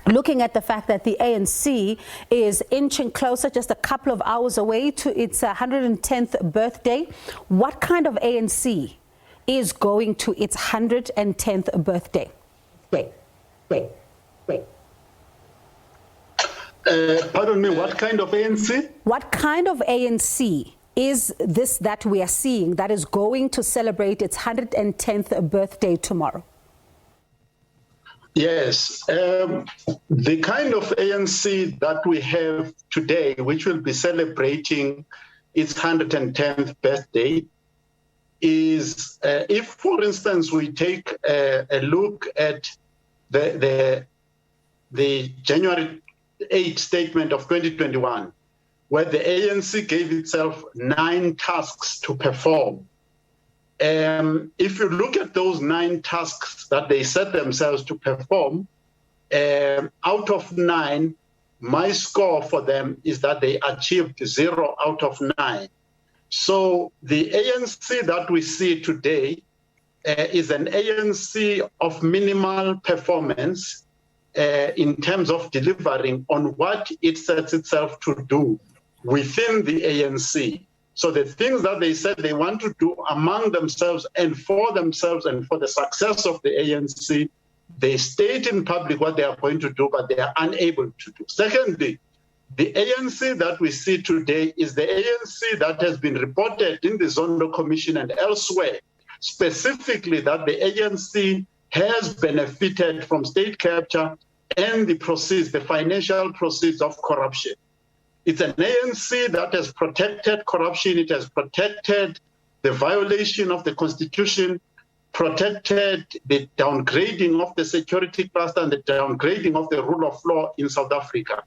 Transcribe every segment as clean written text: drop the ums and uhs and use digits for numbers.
looking at the fact that the ANC is inching closer, just a couple of hours away to its 110th birthday. What kind of ANC is going to its 110th birthday? Pardon me, what kind of ANC? What kind of ANC is this that we are seeing that is going to celebrate its 110th birthday tomorrow? Yes, the kind of ANC that we have today, which will be celebrating its 110th birthday, is if, for instance, we take a look at the January 8 statement of 2021, where the ANC gave itself 9 tasks to perform. If you look at those 9 tasks that they set themselves to perform, out of 9, my score for them is that they achieved 0 out of 9. So the ANC that we see today is an ANC of minimal performance in terms of delivering on what it sets itself to do within the ANC. So the things that they said they want to do among themselves and for the success of the ANC, they state in public what they are going to do, but they are unable to do. Secondly, the ANC that we see today is the ANC that has been reported in the Zondo Commission and elsewhere, specifically that the ANC has benefited from state capture and the proceeds, the financial proceeds of corruption. It's an ANC that has protected corruption. It has protected the violation of the Constitution, protected the downgrading of the security cluster and the downgrading of the rule of law in South Africa.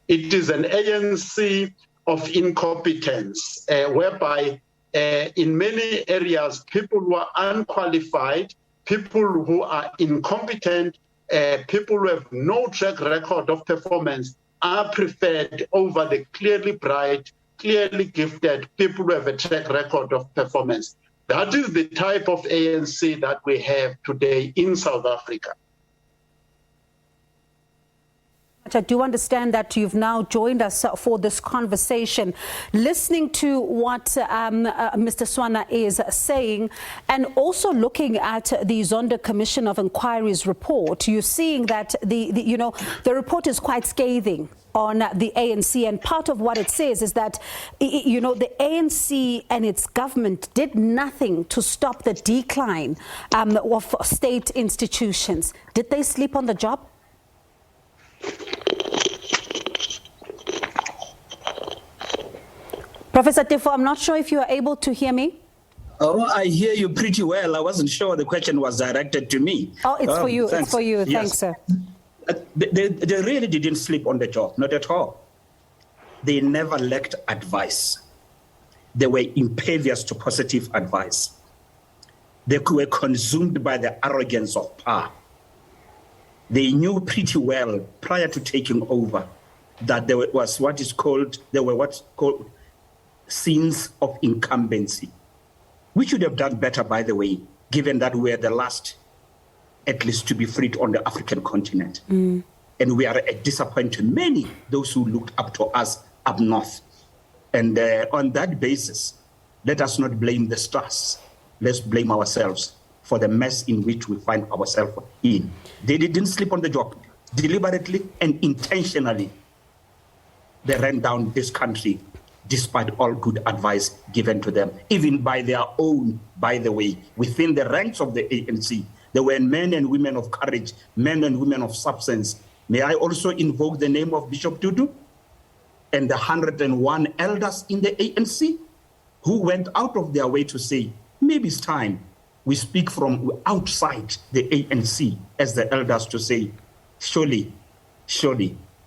It is an ANC of incompetence, whereby in many areas, people who are unqualified, people who are incompetent, people who have no track record of performance are preferred over the clearly bright, clearly gifted people who have a track record of performance. That is the type of ANC that we have today in South Africa. I do understand that you've now joined us for this conversation. Listening to what Mr. Swana is saying, and also looking at the Zondo Commission of Inquiry's report, you're seeing that the report is quite scathing on the ANC, and part of what it says is that the ANC and its government did nothing to stop the decline of state institutions. Did they sleep on the job? Professor Tefo, I'm not sure if you are able to hear me. Oh, I hear you pretty well. I wasn't sure the question was directed to me. Oh, it's for you. Thanks. It's for you. Yes. Thanks, sir. They really didn't sleep on the job, not at all. They never lacked advice. They were impervious to positive advice. They were consumed by the arrogance of power. They knew pretty well prior to taking over that there was what's called sins of incumbency. We should have done better, by the way, given that we're the last, at least, to be freed on the African continent. And we are a disappointment to many, those who looked up to us up north. And on that basis, let us not blame the stars. Let's blame ourselves for the mess in which we find ourselves in. They didn't sleep on the job. Deliberately and intentionally, they ran down this country despite all good advice given to them, even by their own, by the way, within the ranks of the ANC. There were men and women of courage, men and women of substance. May I also invoke the name of Bishop Tutu and the 101 elders in the ANC who went out of their way to say, maybe it's time we speak from outside the ANC as the elders to say, surely,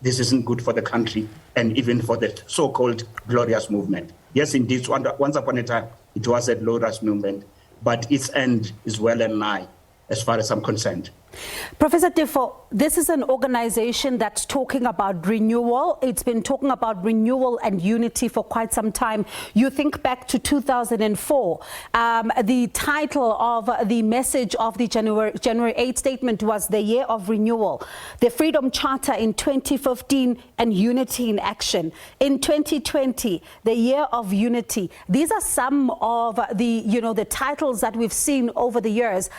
this isn't good for the country and even for the so-called glorious movement. Yes, indeed, once upon a time, it was a glorious movement, but its end is well and nigh, as far as I'm concerned. Professor Tefo, this is an organization that's talking about renewal. It's been talking about renewal and unity for quite some time. You think back to 2004. The title of the message of the January 8 statement was the year of renewal. The Freedom Charter in 2015 and unity in action. In 2020, the year of unity. These are some of the titles that we've seen over the years.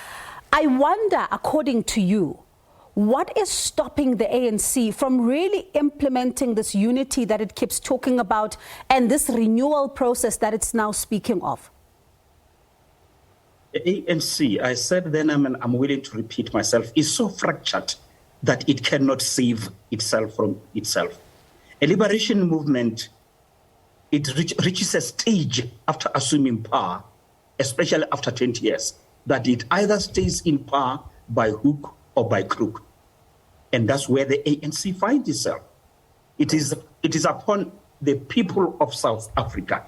I wonder, according to you, what is stopping the ANC from really implementing this unity that it keeps talking about and this renewal process that it's now speaking of? The ANC, I said then, I'm willing to repeat myself, is so fractured that it cannot save itself from itself. A liberation movement, it reaches a stage after assuming power, especially after 20 years, that it either stays in power by hook or by crook. And that's where the ANC finds itself. It is upon the people of South Africa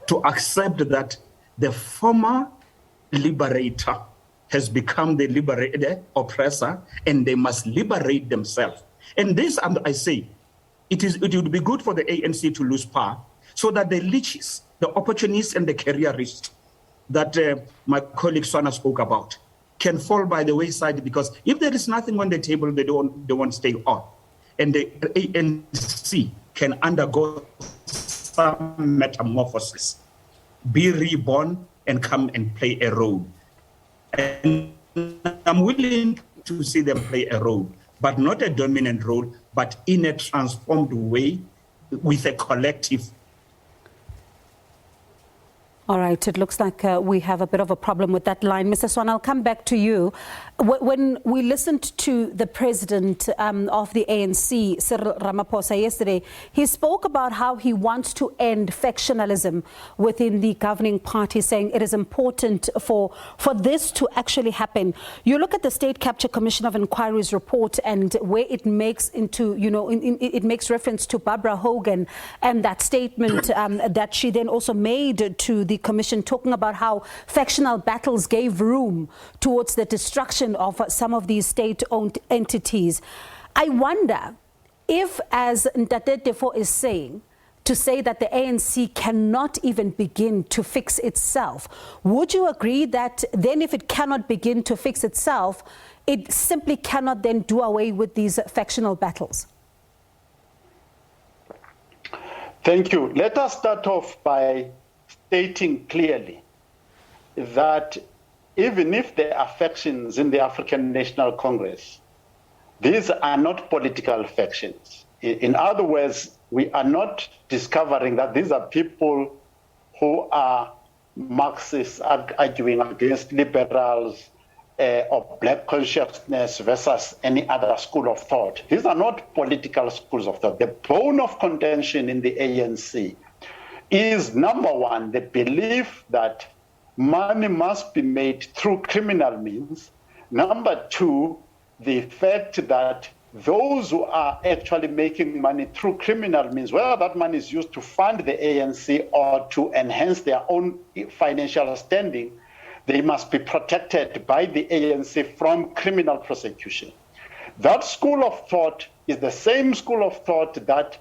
to accept that the former liberator has become the oppressor, and they must liberate themselves. And this, I say, it would be good for the ANC to lose power so that the leeches, the opportunists and the careerists that my colleague Swana spoke about can fall by the wayside, because if there is nothing on the table, they won't stay on. And the ANC can undergo some metamorphosis, be reborn, and come and play a role. And I'm willing to see them play a role, but not a dominant role, but in a transformed way with a collective. All right, it looks like we have a bit of a problem with that line. Mr. Swana, I'll come back to you. When we listened to the president of the ANC, Cyril Ramaphosa, yesterday, he spoke about how he wants to end factionalism within the governing party, saying it is important for this to actually happen. You look at the State Capture Commission of Inquiry's report, and where it makes it makes reference to Barbara Hogan and that statement that she then also made to the commission, talking about how factional battles gave room towards the destruction of some of these state-owned entities. I wonder if, as Ntate Tefo is saying, to say that the ANC cannot even begin to fix itself, would you agree that then if it cannot begin to fix itself, it simply cannot then do away with these factional battles? Thank you. Let us start off by stating clearly that even if there are factions in the African National Congress, these are not political factions. In other words, we are not discovering that these are people who are Marxists arguing against liberals or black consciousness versus any other school of thought. These are not political schools of thought. The bone of contention in the ANC is, number one, the belief that money must be made through criminal means. Number two, the fact that those who are actually making money through criminal means, whether that money is used to fund the ANC or to enhance their own financial standing, they must be protected by the ANC from criminal prosecution. That school of thought is the same school of thought that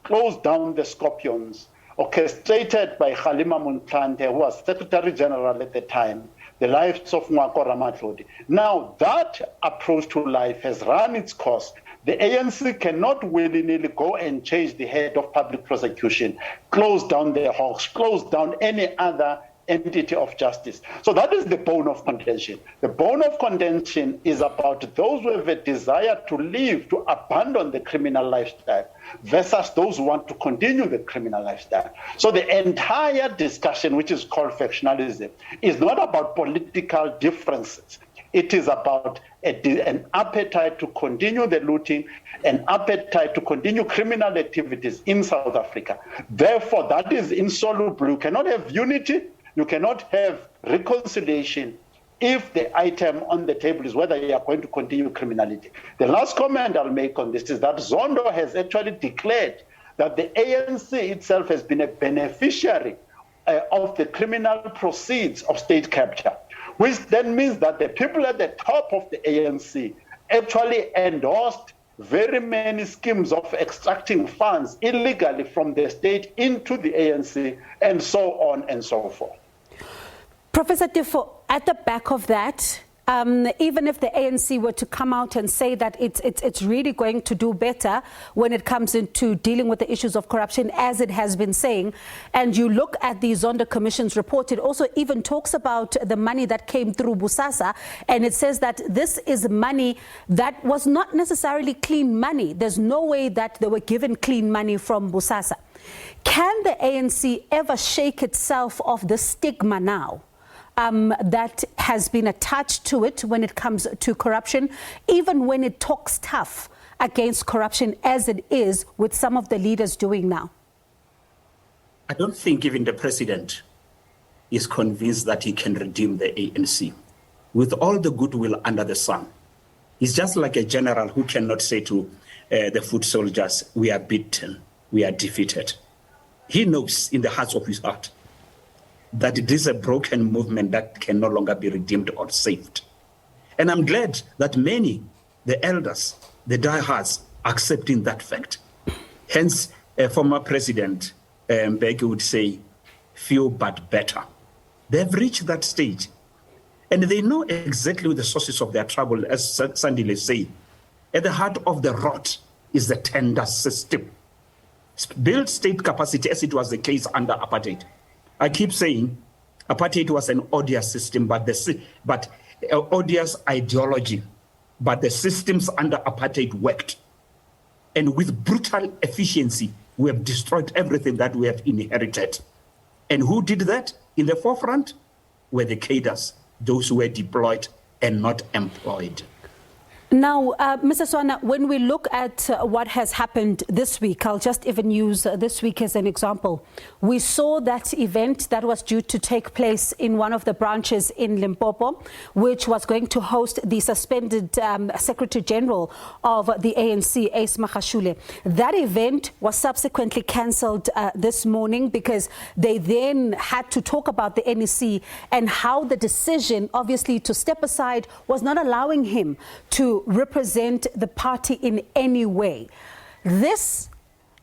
closed down the Scorpions, orchestrated by Kgalema Motlanthe, who was Secretary General at the time, the lives of Mwako Ramatlhodi. Now, that approach to life has run its course. The ANC cannot willy-nilly go and change the head of public prosecution, close down the Hawks, close down any other entity of justice. So that is the bone of contention. The bone of contention is about those who have a desire to live, to abandon the criminal lifestyle, versus those who want to continue the criminal lifestyle. So the entire discussion, which is called factionalism, is not about political differences. It is about an appetite to continue the looting, an appetite to continue criminal activities in South Africa. Therefore, that is insoluble. You cannot have unity, you cannot have reconciliation if the item on the table is whether you are going to continue criminality. The last comment I'll make on this is that Zondo has actually declared that the ANC itself has been a beneficiary of the criminal proceeds of state capture. which then means that the people at the top of the ANC actually endorsed very many schemes of extracting funds illegally from the state into the ANC, and so on and so forth. Professor Tefo, at the back of that, even if the ANC were to come out and say that it's really going to do better when it comes into dealing with the issues of corruption, as it has been saying, and you look at the Zondo Commission's report, it also even talks about the money that came through Bosasa, and it says that this is money that was not necessarily clean money. There's no way that they were given clean money from Bosasa. Can the ANC ever shake itself of the stigma now that has been attached to it when it comes to corruption, even when it talks tough against corruption, as it is with some of the leaders doing now? I don't think even the president is convinced that he can redeem the ANC with all the goodwill under the sun. He's just like a general who cannot say to the foot soldiers, we are beaten, we are defeated. He knows in the heart of his heart that it is a broken movement that can no longer be redeemed or saved. And I'm glad that many, the elders, the diehards, are accepting that fact. Hence, former President Mbeki would say, few but better. They've reached that stage. And they know exactly the sources of their trouble, as Sandile say. At the heart of the rot is the tender system. Build state capacity, as it was the case under apartheid. I keep saying apartheid was an odious system, but odious ideology, but the systems under apartheid worked. And with brutal efficiency, we have destroyed everything that we have inherited. And who did that? In the forefront were the cadres, those who were deployed and not employed. Now, Mr. Swana, when we look at what has happened this week, I'll just even use this week as an example. We saw that event that was due to take place in one of the branches in Limpopo, which was going to host the suspended Secretary General of the ANC, Ace Magashule. That event was subsequently cancelled this morning because they then had to talk about the NEC and how the decision, obviously, to step aside was not allowing him to represent the party in any way. This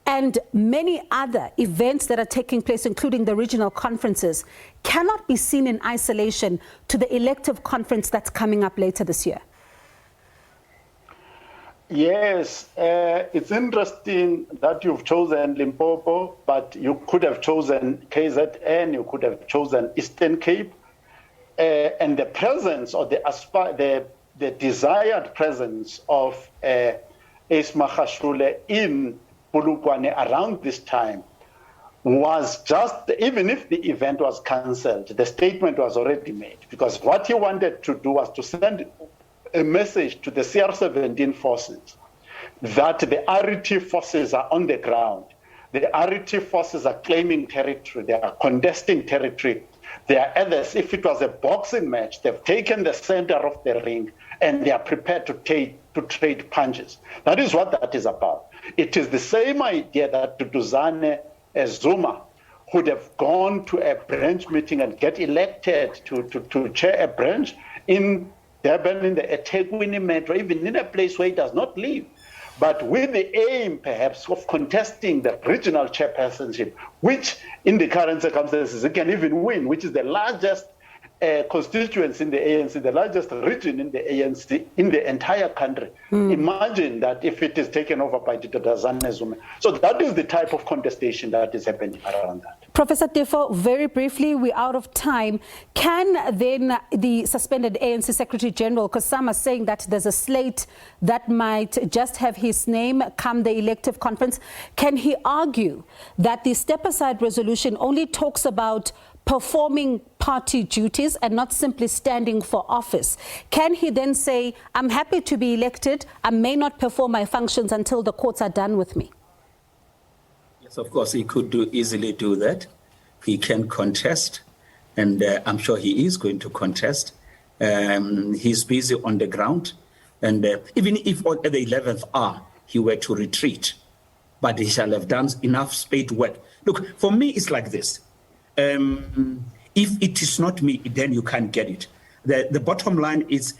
and many other events that are taking place, including the regional conferences, cannot be seen in isolation to the elective conference that's coming up later this year. Yes, it's interesting that you've chosen Limpopo, but you could have chosen KZN, you could have chosen Eastern Cape, and the presence or the desired presence of Ace Magashule in Polokwane around this time was just, even if the event was cancelled, the statement was already made, because what he wanted to do was to send a message to the CR17 forces that the RET forces are on the ground. The RET forces are claiming territory, they are contesting territory. They are others. If it was a boxing match, they've taken the center of the ring and they are prepared to trade punches. That is what that is about. It is the same idea that Duduzane Zuma would have gone to a branch meeting and get elected to chair a branch in Durban, in the eThekwini Metro, even in a place where he does not live, but with the aim, perhaps, of contesting the regional chairpersonship, which, in the current circumstances, it can even win, which is the largest constituency in the ANC, the largest region in the ANC, in the entire country. Imagine that if it is taken over by Duduzane Zuma. So that is the type of contestation that is happening around that. Professor Tefo, very briefly, we're out of time. Can then the suspended ANC Secretary General, because some are saying that there's a slate that might just have his name come the elective conference, can he argue that the step-aside resolution only talks about performing party duties and not simply standing for office? Can he then say, I'm happy to be elected, I may not perform my functions until the courts are done with me? Yes, of course, he could easily do that. He can contest, and I'm sure he is going to contest. He's busy on the ground, and even if at the 11th hour he were to retreat, but he shall have done enough spade work. Look, for me, it's like this. If it is not me, then you can't get it. the bottom line is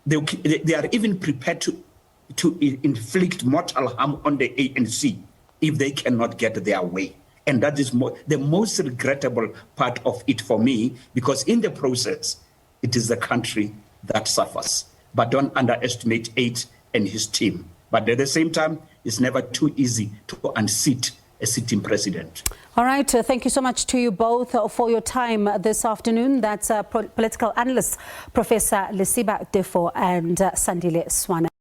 they are even prepared to inflict mortal harm on the ANC if they cannot get their way. And that is the most regrettable part of it for me, because in the process, it is the country that suffers. But don't underestimate Aid and his team. But at the same time, it's never too easy to unseat a sitting president. All right. Thank you so much to you both for your time this afternoon. That's political analyst Professor Lesiba Tefo and Sandile Swana.